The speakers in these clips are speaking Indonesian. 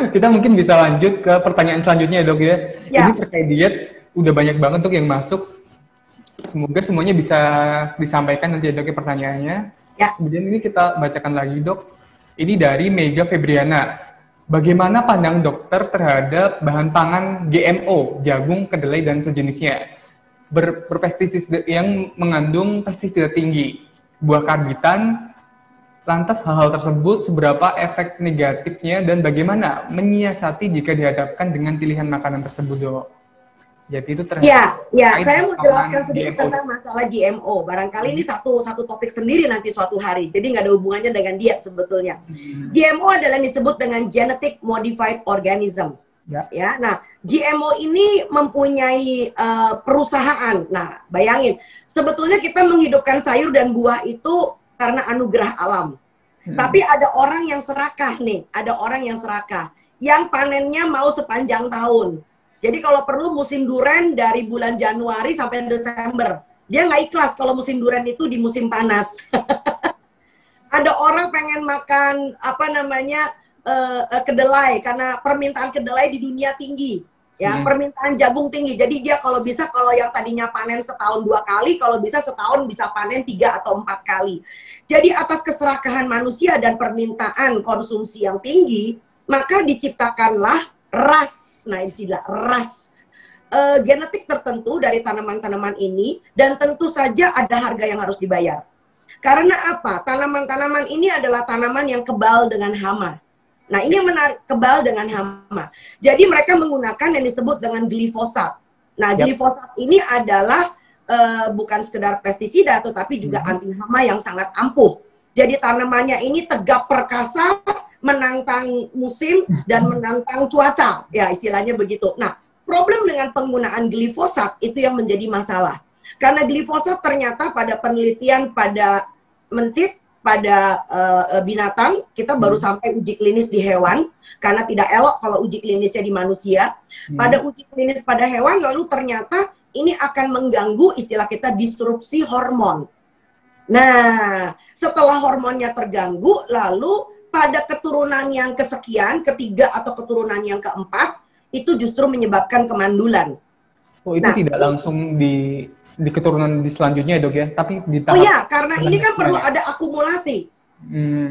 Kita mungkin bisa lanjut ke pertanyaan selanjutnya ya dok ya. Ya. Ini terkait diet, udah banyak banget dok yang masuk. Semoga semuanya bisa disampaikan nanti ya dok ya pertanyaannya. Ya. Kemudian ini kita bacakan lagi dok. Ini dari Mega Febriana. Bagaimana pandangan dokter terhadap bahan pangan GMO, jagung, kedelai, dan sejenisnya? Berpestisida yang mengandung pestisida tinggi, buah karbitan. Lantas hal-hal tersebut seberapa efek negatifnya dan bagaimana menyiasati jika dihadapkan dengan pilihan makanan tersebut dok? Jadi itu Ya, saya mau jelaskan sedikit GMO. tentang masalah GMO. Barangkali ini satu topik sendiri nanti suatu hari. Jadi nggak ada hubungannya dengan diet sebetulnya. GMO adalah yang disebut dengan Genetic Modified Organism. Ya, nah GMO ini mempunyai perusahaan. Nah, bayangin, sebetulnya kita menghidupkan sayur dan buah itu karena anugerah alam. Tapi ada orang yang serakah nih, ada orang yang serakah, yang panennya mau sepanjang tahun. Jadi kalau perlu musim duren dari bulan Januari sampai Desember. Dia nggak ikhlas kalau musim duren itu di musim panas. Ada orang pengen makan kedelai karena permintaan kedelai di dunia tinggi. Ya, permintaan jagung tinggi. Jadi dia kalau bisa, kalau yang tadinya panen setahun 2 kali, kalau bisa setahun bisa panen 3 atau 4 kali. Jadi atas keserakahan manusia dan permintaan konsumsi yang tinggi, maka diciptakanlah ras. Nah, istilah ras. Genetik tertentu dari tanaman-tanaman ini, dan tentu saja ada harga yang harus dibayar. Karena apa? Tanaman-tanaman ini adalah tanaman yang kebal dengan hama. Nah, ini yang menarik, kebal dengan hama. Jadi mereka menggunakan yang disebut dengan glifosat. Nah, glifosat ini adalah bukan sekedar pestisida, tetapi juga anti hama yang sangat ampuh. Jadi tanamannya ini tegap perkasa, menantang musim dan menantang cuaca. Ya, istilahnya begitu. Nah, problem dengan penggunaan glifosat itu yang menjadi masalah. Karena glifosat ternyata pada penelitian pada mencit, pada binatang, kita baru sampai uji klinis di hewan, karena tidak elok kalau uji klinisnya di manusia. Pada uji klinis pada hewan, lalu ternyata ini akan mengganggu istilah kita disrupsi hormon. Nah, setelah hormonnya terganggu, lalu pada keturunan yang kesekian, ketiga atau keturunan yang keempat, itu justru menyebabkan kemandulan. Oh, itu tidak langsung di keturunan di selanjutnya dok ya, tapi di tahap. Oh ya, karena ini kan perlu ada akumulasi.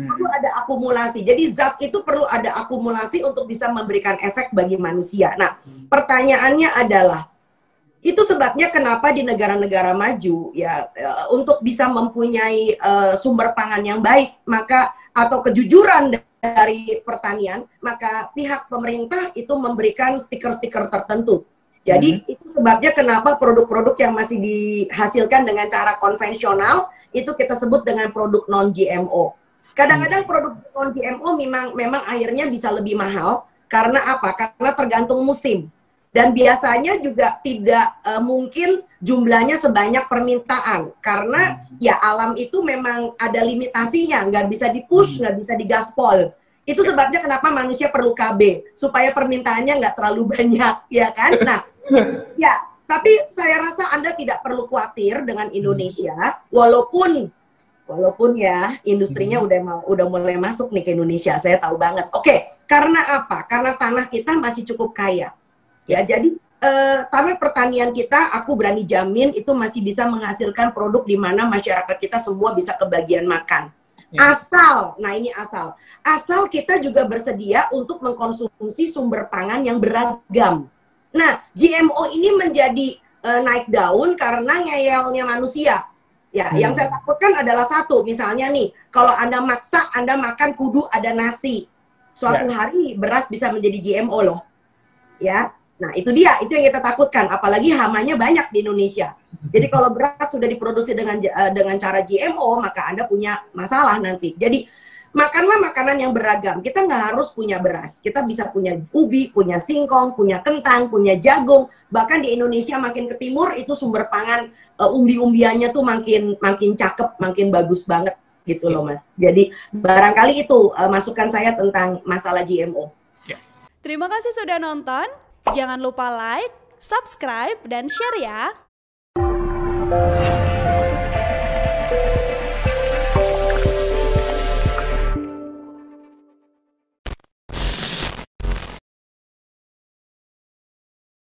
Perlu ada akumulasi. Jadi zat itu perlu ada akumulasi untuk bisa memberikan efek bagi manusia. Nah, pertanyaannya adalah, itu sebabnya kenapa di negara-negara maju ya untuk bisa mempunyai sumber pangan yang baik, maka atau kejujuran dari pertanian, maka pihak pemerintah itu memberikan stiker-stiker tertentu. Jadi itu sebabnya kenapa produk-produk yang masih dihasilkan dengan cara konvensional itu kita sebut dengan produk non-GMO. Kadang-kadang produk non-GMO memang akhirnya bisa lebih mahal karena apa? Karena tergantung musim. Dan biasanya juga tidak mungkin jumlahnya sebanyak permintaan. Karena ya alam itu memang ada limitasinya, nggak bisa di-push, nggak bisa digaspol. Itu sebabnya kenapa manusia perlu KB, supaya permintaannya nggak terlalu banyak, ya kan? Nah, ya, tapi saya rasa Anda tidak perlu khawatir dengan Indonesia, walaupun ya industrinya udah mulai masuk nih ke Indonesia, saya tahu banget. Oke, karena apa? Karena tanah kita masih cukup kaya. Ya, jadi tanah pertanian kita, aku berani jamin itu masih bisa menghasilkan produk di mana masyarakat kita semua bisa kebagian makan. Asal kita juga bersedia untuk mengkonsumsi sumber pangan yang beragam. Nah, GMO ini menjadi naik daun karena ngeyelnya manusia. Ya, yang saya takutkan adalah satu, misalnya nih, kalau Anda maksa Anda makan kudu ada nasi. Suatu hari beras bisa menjadi GMO loh. Ya. Nah, itu dia, itu yang kita takutkan, apalagi hamanya banyak di Indonesia. Jadi kalau beras sudah diproduksi dengan cara GMO, maka Anda punya masalah nanti. Jadi makanlah makanan yang beragam. Kita nggak harus punya beras. Kita bisa punya ubi, punya singkong, punya kentang, punya jagung. Bahkan di Indonesia makin ke timur itu sumber pangan umbi-umbiannya tuh makin cakep, makin bagus banget gitu loh Mas. Jadi barangkali itu masukan saya tentang masalah GMO. Terima kasih sudah nonton. Jangan lupa like, subscribe, dan share ya.